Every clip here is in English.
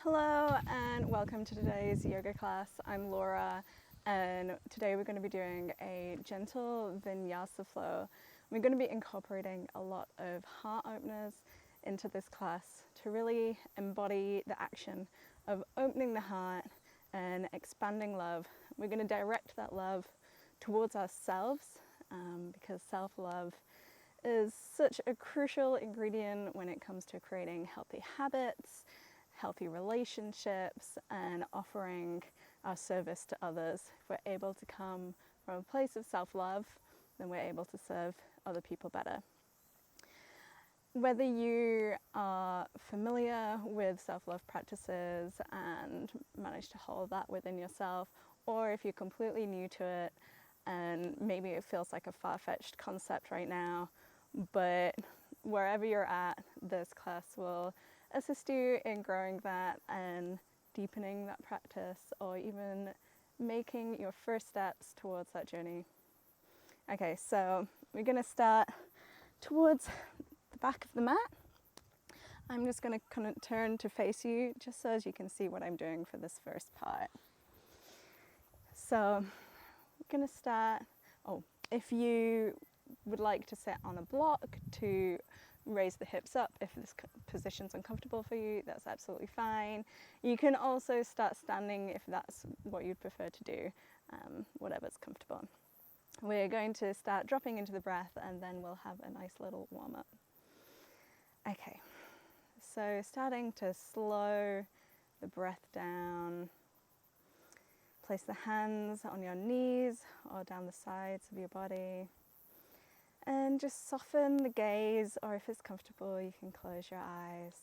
Hello and welcome to today's yoga class. I'm Laura and today we're going to be doing a gentle Vinyasa flow. We're going to be incorporating a lot of heart openers into this class to really embody the action of opening the heart and expanding love. We're going to direct that love towards ourselves because self-love is such a crucial ingredient when it comes to creating healthy habits, healthy relationships, and offering our service to others. If we're able to come from a place of self-love, then we're able to serve other people better. Whether you are familiar with self-love practices and manage to hold that within yourself, or if you're completely new to it and maybe it feels like a far-fetched concept right now, but wherever you're at, this class will assist you in growing that and deepening that practice, or even making your first steps towards that journey. Okay, so we're going to start towards the back of the mat. I'm just going to kind of turn to face you just so as you can see what I'm doing for this first part. So we're going to start, if you would like to sit on a block to raise the hips up, if this position's uncomfortable for you, that's absolutely fine. You can also start standing if that's what you'd prefer to do, whatever's comfortable. We're going to start dropping into the breath and then we'll have a nice little warm up. Okay, so starting to slow the breath down. Place the hands on your knees or down the sides of your body. And just soften the gaze, or if it's comfortable, you can close your eyes.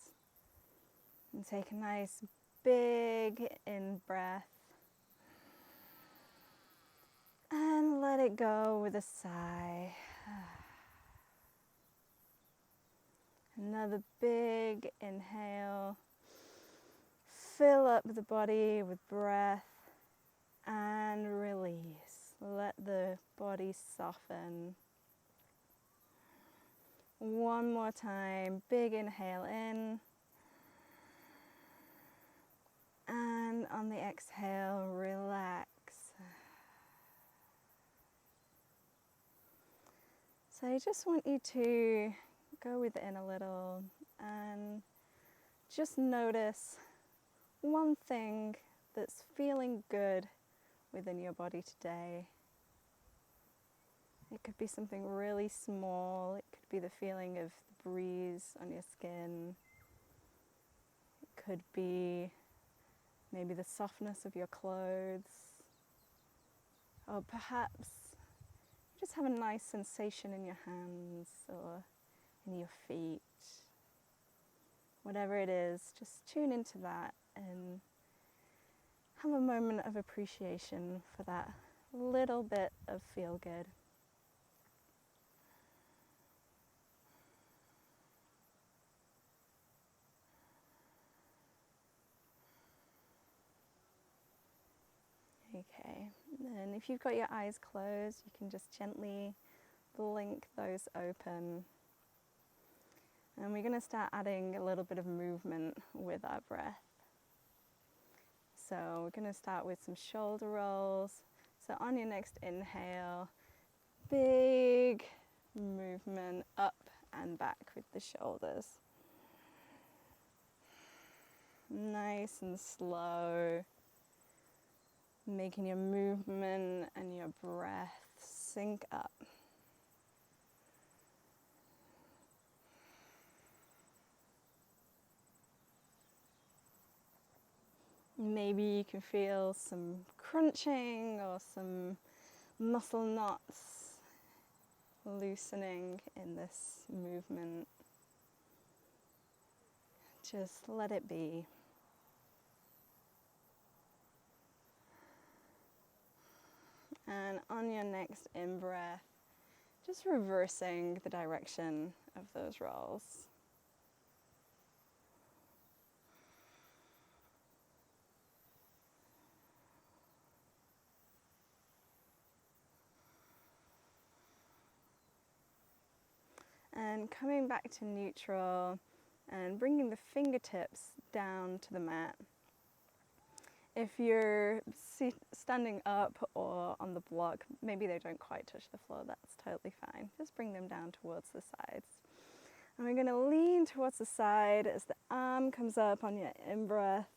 And take a nice big in breath. And let it go with a sigh. Another big inhale. Fill up the body with breath and release. Let the body soften. One more time, big inhale in. And on the exhale, relax. So I just want you to go within a little and just notice one thing that's feeling good within your body today. It could be something really small. It could be the feeling of the breeze on your skin. It could be maybe the softness of your clothes. Or perhaps you just have a nice sensation in your hands or in your feet. Whatever it is, just tune into that and have a moment of appreciation for that little bit of feel good. Okay, and if you've got your eyes closed, you can just gently blink those open. And we're going to start adding a little bit of movement with our breath. So we're going to start with some shoulder rolls. So on your next inhale, big movement up and back with the shoulders. Nice and slow. Making your movement and your breath sync up. Maybe you can feel some crunching or some muscle knots loosening in this movement. Just let it be. And on your next in-breath, just reversing the direction of those rolls. And coming back to neutral and bringing the fingertips down to the mat. If you're standing up or on the block, maybe they don't quite touch the floor, that's totally fine. Just bring them down towards the sides. And we're going to lean towards the side as the arm comes up on your in-breath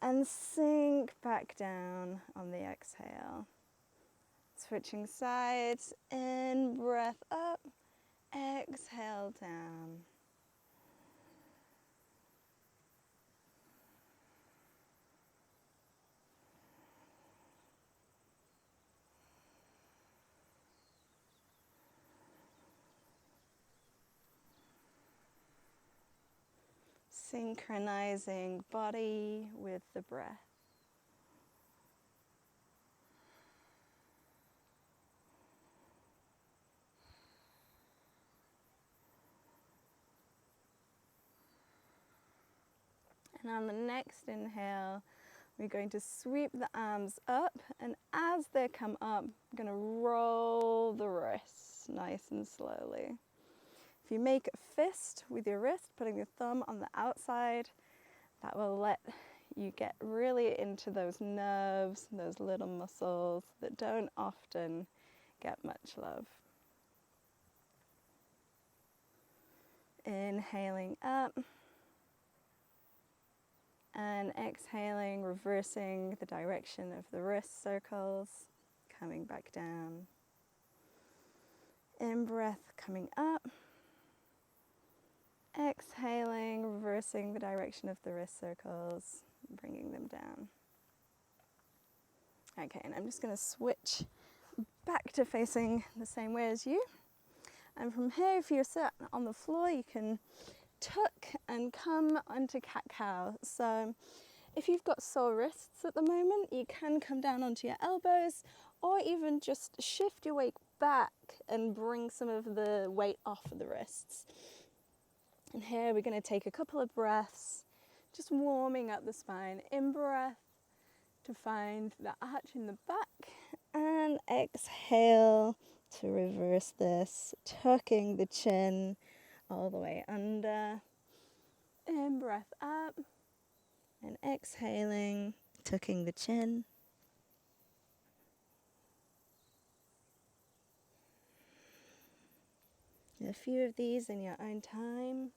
and sink back down on the exhale. Switching sides, in, breath up, exhale down. Synchronizing body with the breath. And on the next inhale, we're going to sweep the arms up, and as they come up, I'm going to roll the wrists nice and slowly. If you make a fist with your wrist, putting your thumb on the outside, that will let you get really into those nerves, those little muscles that don't often get much love. Inhaling up and exhaling, reversing the direction of the wrist circles, coming back down. In-breath coming up. Exhaling, reversing the direction of the wrist circles, bringing them down. Okay, and I'm just going to switch back to facing the same way as you. And from here, if you're sat on the floor, you can tuck and come onto cat-cow. So if you've got sore wrists at the moment, you can come down onto your elbows, or even just shift your weight back and bring some of the weight off of the wrists. And here we're going to take a couple of breaths, just warming up the spine. In-breath to find the arch in the back, and exhale to reverse this, tucking the chin all the way under. In-breath up, and exhaling, tucking the chin. A few of these in your own time.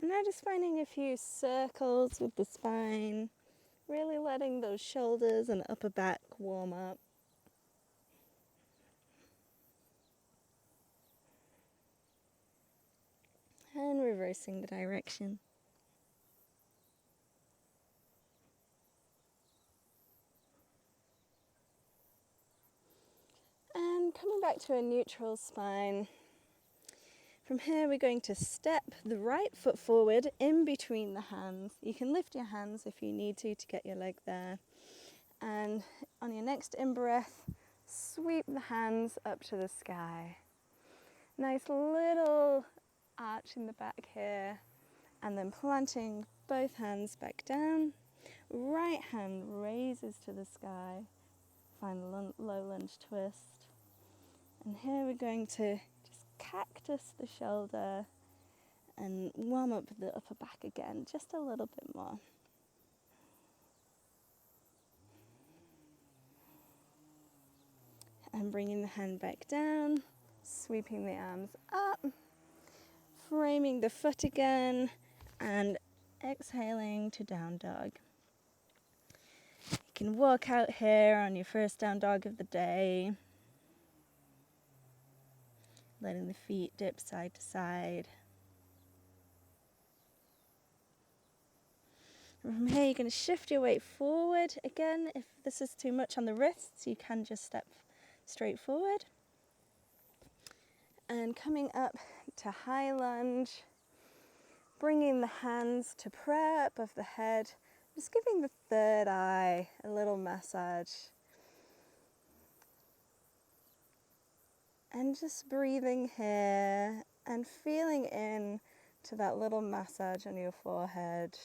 And now just finding a few circles with the spine, really letting those shoulders and upper back warm up. And reversing the direction. And coming back to a neutral spine. From here we're going to step the right foot forward in between the hands. You can lift your hands if you need to get your leg there. And on your next in-breath, sweep the hands up to the sky. Nice little arch in the back here. And then planting both hands back down. Right hand raises to the sky. Find a low lunge twist. And here we're going to cactus the shoulder and warm up the upper back again just a little bit more. And bringing the hand back down, sweeping the arms up, framing the foot again, and exhaling to down dog. You can walk out here on your first down dog of the day. Letting the feet dip side to side. From here, you're going to shift your weight forward. Again, if this is too much on the wrists, you can just step straight forward. And coming up to high lunge, bringing the hands to prayer above the head, just giving the third eye a little massage. And just breathing here and feeling in to that little massage on your forehead.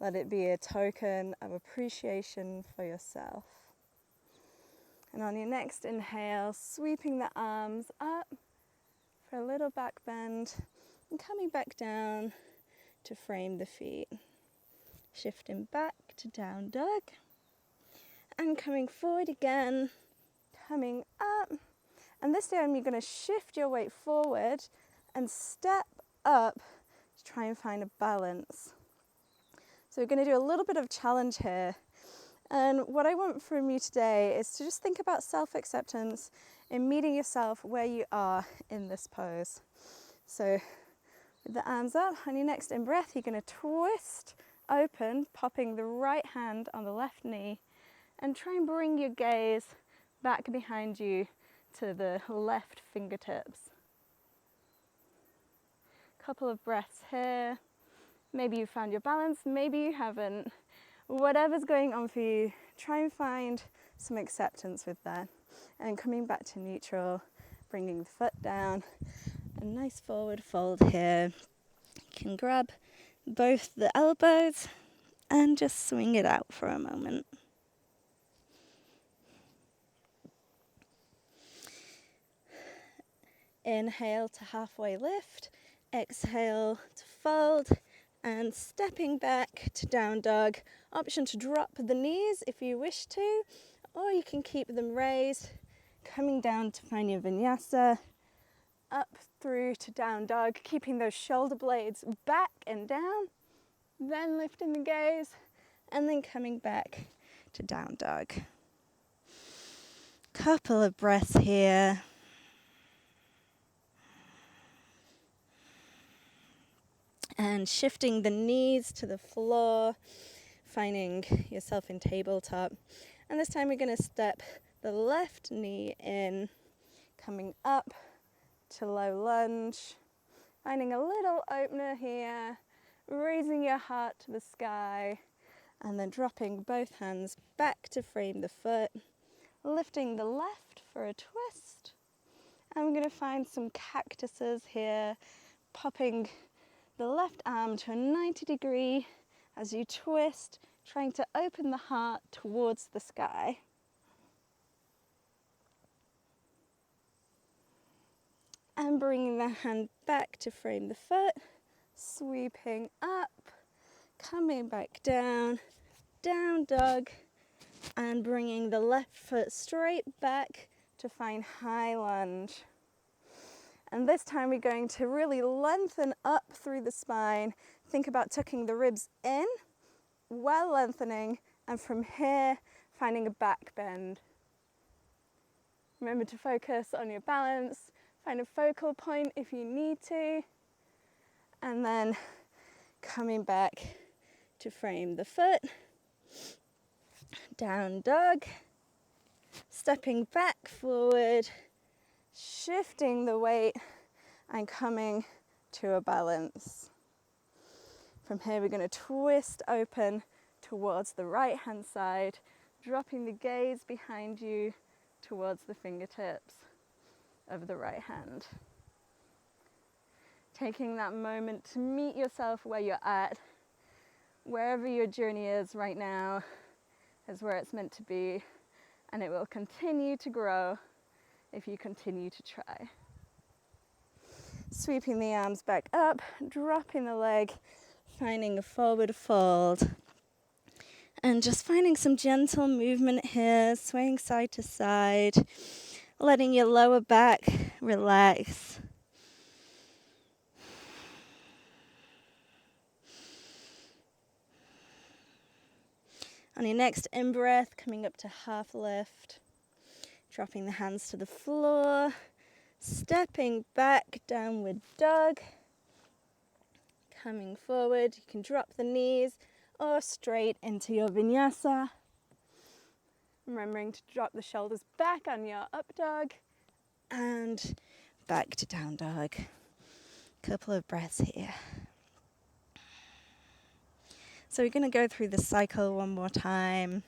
Let it be a token of appreciation for yourself. And on your next inhale, sweeping the arms up for a little back bend and coming back down to frame the feet. Shifting back to down dog and coming forward again, coming up. And this time you're going to shift your weight forward and step up to try and find a balance. So we're going to do a little bit of challenge here. And what I want from you today is to just think about self-acceptance and meeting yourself where you are in this pose. So with the arms up, on your next in-breath, you're going to twist open, popping the right hand on the left knee, and try and bring your gaze back behind you to the left fingertips. Couple of breaths here. Maybe you found your balance, maybe you haven't. Whatever's going on for you, try and find some acceptance with that. And coming back to neutral, bringing the foot down. A nice forward fold here. You can grab both the elbows and just swing it out for a moment. Inhale to halfway lift, exhale to fold, and stepping back to down dog. Option to drop the knees if you wish to, or you can keep them raised. Coming down to find your vinyasa, up through to down dog, keeping those shoulder blades back and down, then lifting the gaze, and then coming back to down dog. Couple of breaths here. And shifting the knees to the floor, finding yourself in tabletop. And this time we're going to step the left knee in, coming up to low lunge, finding a little opener here, raising your heart to the sky, and then dropping both hands back to frame the foot, lifting the left for a twist. And we're going to find some cactuses here, popping the left arm to a 90 degree as you twist, trying to open the heart towards the sky. And bringing the hand back to frame the foot, sweeping up, coming back down, down dog, and bringing the left foot straight back to find high lunge. And this time we're going to really lengthen up through the spine. Think about tucking the ribs in while lengthening, and from here finding a back bend. Remember to focus on your balance, find a focal point if you need to, and then coming back to frame the foot, down dog, stepping back forward, shifting the weight and coming to a balance. From here we're going to twist open towards the right hand side, dropping the gaze behind you towards the fingertips of the right hand. Taking that moment to meet yourself where you're at. Wherever your journey is right now is where it's meant to be, and it will continue to grow if you continue to try. Sweeping the arms back up, dropping the leg, finding a forward fold, and just finding some gentle movement here, swaying side to side, letting your lower back relax. On your next in-breath, coming up to half lift, dropping the hands to the floor, stepping back, downward dog, coming forward. You can drop the knees or straight into your vinyasa. Remembering to drop the shoulders back on your up dog and back to down dog. Couple of breaths here. So we're going to go through the cycle one more time,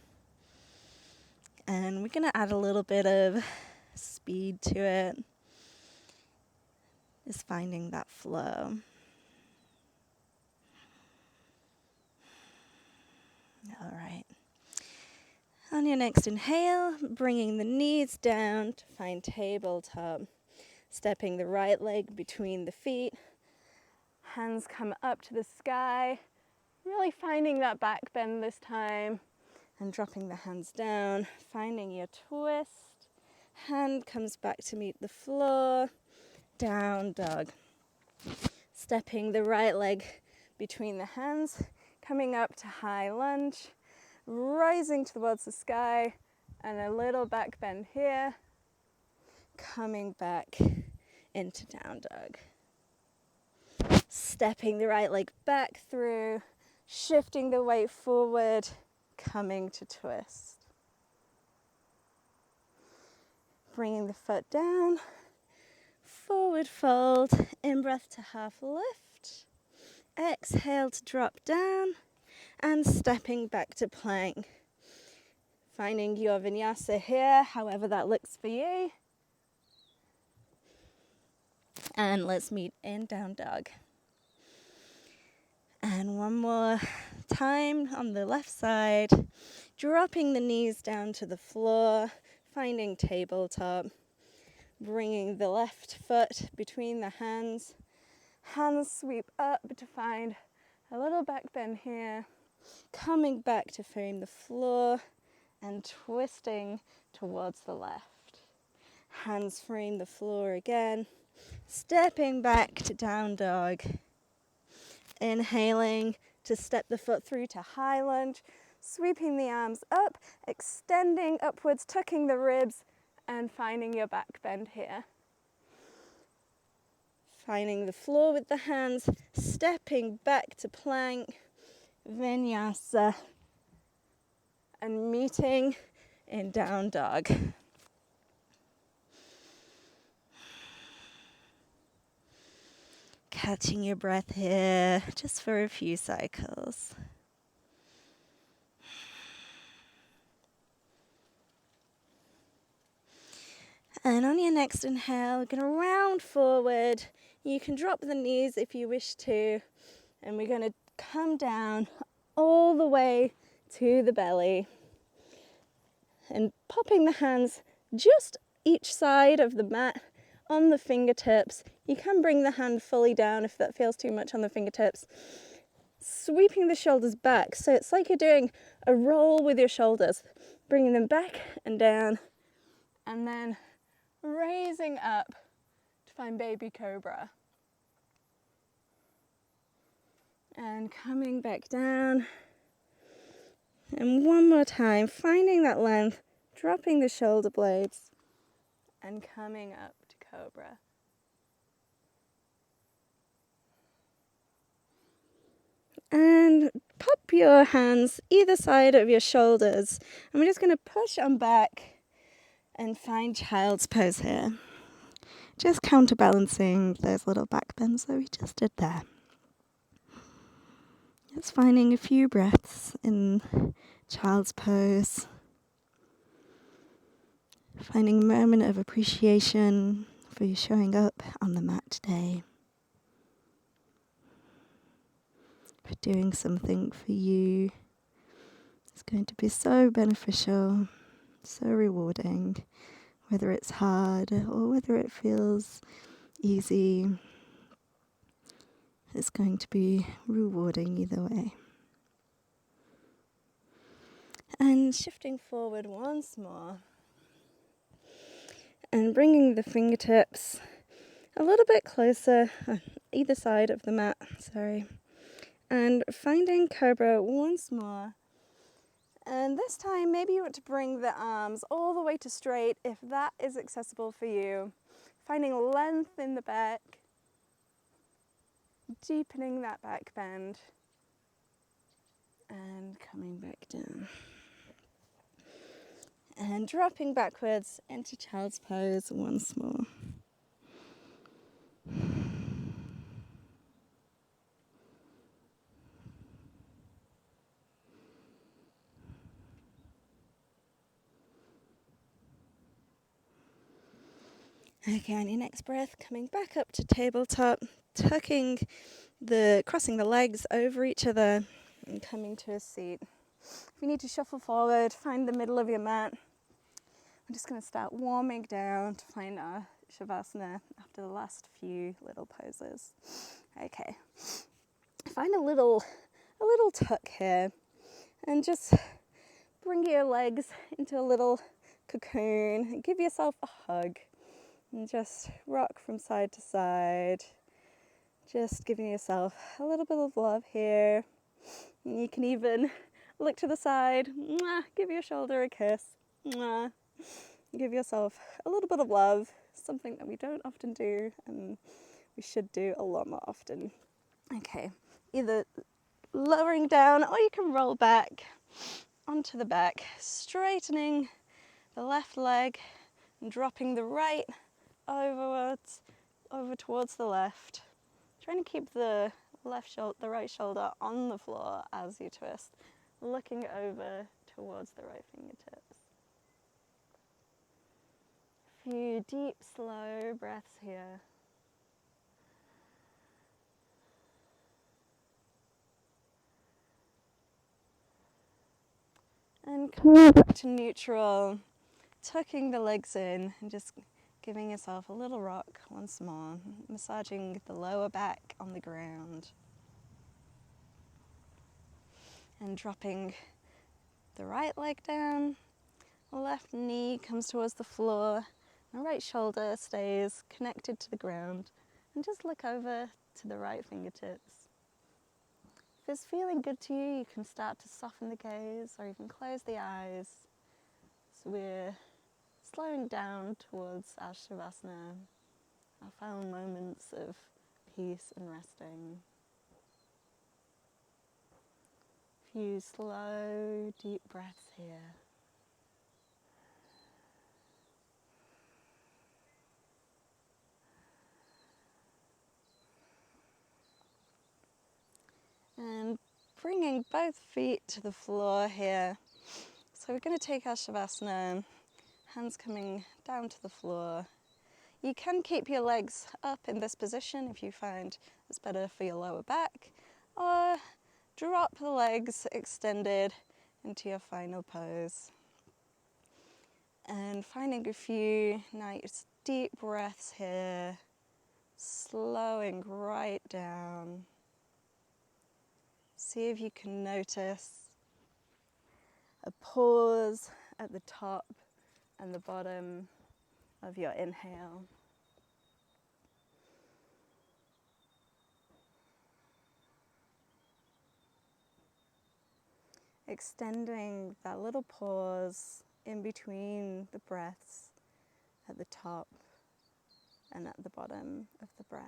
and we're going to add a little bit of speed to it. Just finding that flow. All right. On your next inhale, bringing the knees down to find tabletop. Stepping the right leg between the feet. Hands come up to the sky. Really finding that back bend this time. And dropping the hands down, finding your twist. Hand comes back to meet the floor. Down dog. Stepping the right leg between the hands. Coming up to high lunge. Rising towards the sky. And a little back bend here. Coming back into down dog. Stepping the right leg back through. Shifting the weight forward. Coming to twist. Bringing the foot down. Forward fold. In-breath to half lift. Exhale to drop down. And stepping back to plank. Finding your vinyasa here, however that looks for you. And let's meet in down dog. And one more time on the left side. Dropping the knees down to the floor. Finding tabletop. Bringing the left foot between the hands. Hands sweep up to find a little back bend here. Coming back to frame the floor. And twisting towards the left. Hands frame the floor again. Stepping back to down dog. Inhaling to step the foot through to high lunge. Sweeping the arms up, extending upwards, tucking the ribs, and finding your back bend here. Finding the floor with the hands, stepping back to plank, vinyasa. And meeting in down dog. Catching your breath here just for a few cycles. And on your next inhale, we're going to round forward. You can drop the knees if you wish to. And we're going to come down all the way to the belly. And popping the hands just each side of the mat on the fingertips. You can bring the hand fully down if that feels too much on the fingertips. Sweeping the shoulders back. So it's like you're doing a roll with your shoulders. Bringing them back and down. And then raising up to find baby cobra. And coming back down. And one more time, finding that length, dropping the shoulder blades, and coming up to cobra. And pop your hands either side of your shoulders. And we're just going to push on back and find child's pose here. Just counterbalancing those little back bends that we just did there. Just finding a few breaths in child's pose. Finding a moment of appreciation for you showing up on the mat today. For doing something for you. It's going to be so beneficial, so rewarding, whether it's hard or whether it feels easy. It's going to be rewarding either way. And shifting forward once more. And bringing the fingertips a little bit closer on either side of the mat, And finding cobra once more. And this time, maybe you want to bring the arms all the way to straight if that is accessible for you. Finding length in the back. Deepening that back bend. And coming back down. And dropping backwards into child's pose once more. Okay, on your next breath, coming back up to tabletop, crossing the legs over each other and coming to a seat. If you need to shuffle forward, find the middle of your mat. I'm just going to start warming down to find our Shavasana after the last few little poses. Okay, find a little tuck here and just bring your legs into a little cocoon and give yourself a hug and just rock from side to side, just giving yourself a little bit of love here. And you can even look to the side, give your shoulder a kiss, give yourself a little bit of love, something that we don't often do and we should do a lot more often. Okay, either lowering down or you can roll back onto the back, straightening the left leg and dropping the right over towards the left. Trying to keep the right shoulder on the floor as you twist, looking over towards the right fingertips. A few deep, slow breaths here. And come back to neutral, tucking the legs in and just giving yourself a little rock once more, massaging the lower back on the ground. And dropping the right leg down, the left knee comes towards the floor, the right shoulder stays connected to the ground, and just look over to the right fingertips. If it's feeling good to you, you can start to soften the gaze or even close the eyes. So we're slowing down towards our Shavasana, our final moments of peace and resting. A few slow, deep breaths here. And bringing both feet to the floor here. So we're going to take our Shavasana, hands coming down to the floor. You can keep your legs up in this position if you find it's better for your lower back, or drop the legs extended into your final pose. And finding a few nice deep breaths here, slowing right down. See if you can notice a pause at the top and the bottom of your inhale. Extending that little pause in between the breaths at the top and at the bottom of the breath.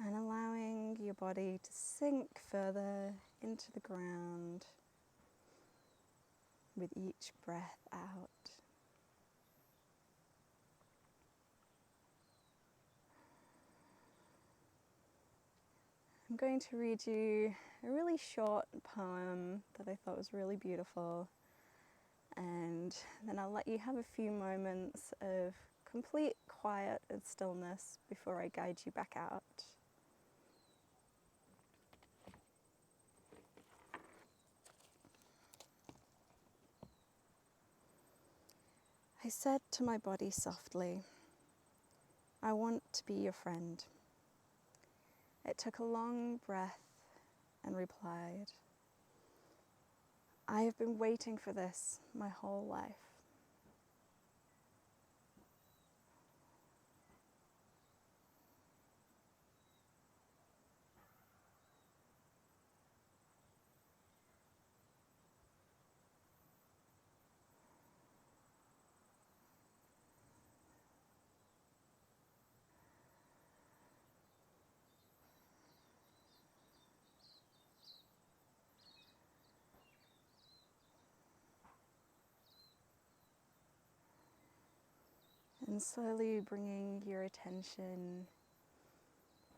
And allowing your body to sink further into the ground with each breath out. I'm going to read you a really short poem that I thought was really beautiful, and then I'll let you have a few moments of complete quiet and stillness before I guide you back out. I said to my body softly, I want to be your friend. It took a long breath and replied, I have been waiting for this my whole life. And slowly bringing your attention,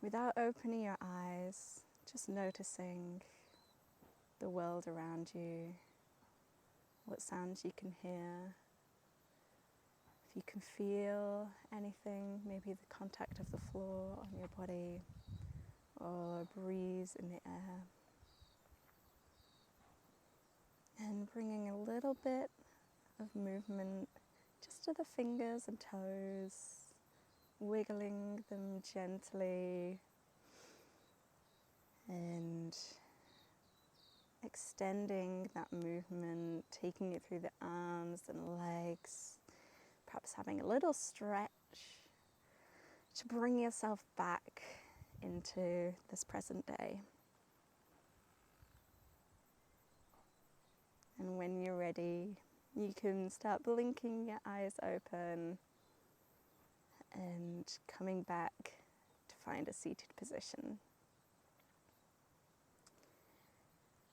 without opening your eyes, just noticing the world around you, what sounds you can hear. you can feel anything, maybe the contact of the floor on your body or a breeze in the air. And bringing a little bit of movement just to the fingers and toes, wiggling them gently and extending that movement, taking it through the arms and legs, perhaps having a little stretch to bring yourself back into this present day. And when you're ready, you can start blinking your eyes open and coming back to find a seated position.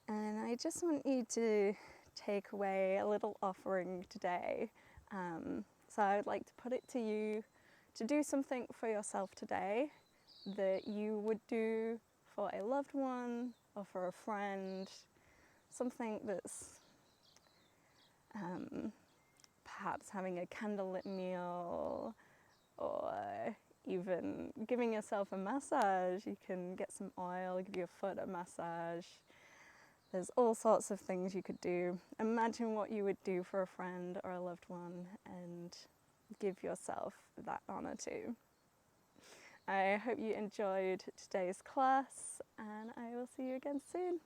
And I just want you to take away a little offering today. So I would like to put it to you to do something for yourself today that you would do for a loved one or for a friend, something that's perhaps having a candlelit meal, or even giving yourself a massage. You can get some oil, give your foot a massage. There's all sorts of things you could do. Imagine what you would do for a friend or a loved one and give yourself that honor too. I hope you enjoyed today's class, and I will see you again soon.